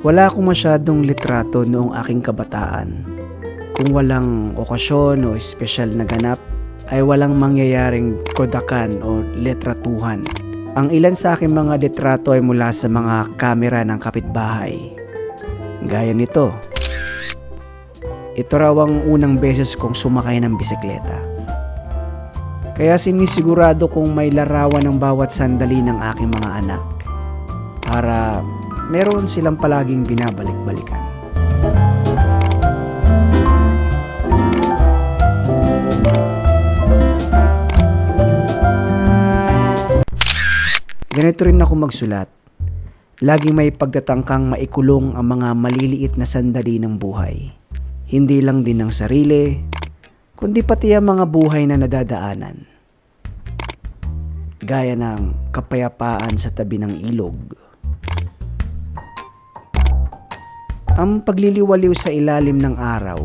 Wala akong masyadong litrato noong aking kabataan. Kung walang okasyon o espesyal na ganap, ay walang mangyayaring kodakan o litratuhan. Ang ilan sa aking mga litrato ay mula sa mga kamera ng kapitbahay. Gaya nito. Ito raw ang unang beses kong sumakay ng bisikleta. Kaya sinisigurado kong may larawan ng bawat sandali ng aking mga anak para meron silang palaging binabalik-balikan. Ganito rin ako magsulat. Laging may pagtatangkang maikulong ang mga maliliit na sandali ng buhay. Hindi lang din ng sarili, kundi pati ang mga buhay na nadadaanan. Gaya ng kapayapaan sa tabi ng ilog. Ang pagliliwaliw sa ilalim ng araw.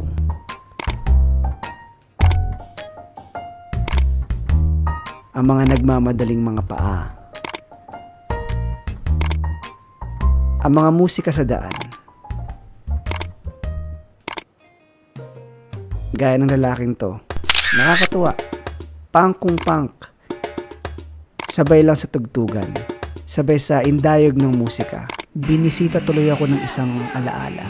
Ang mga nagmamadaling mga paa. Ang mga musika sa daan. Gaya ng lalaking to. Nakakatuwa. Pangkong-punk. Sabay lang sa tugtugan. Sabay sa indayog ng musika. Binisita tuloy ako ng isang alaala.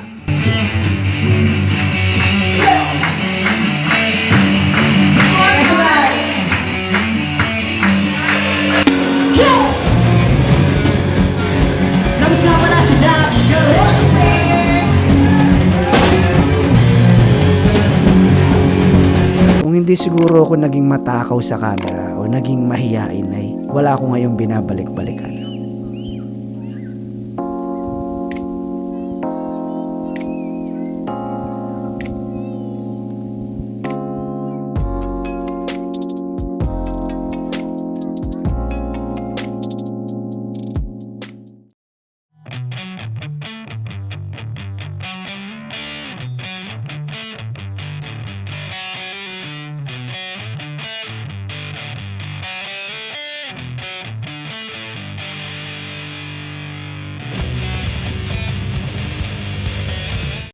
Kung hindi siguro ako naging matakaw sa camera o naging mahiyain ay wala ako ngayong binabalik-balikan.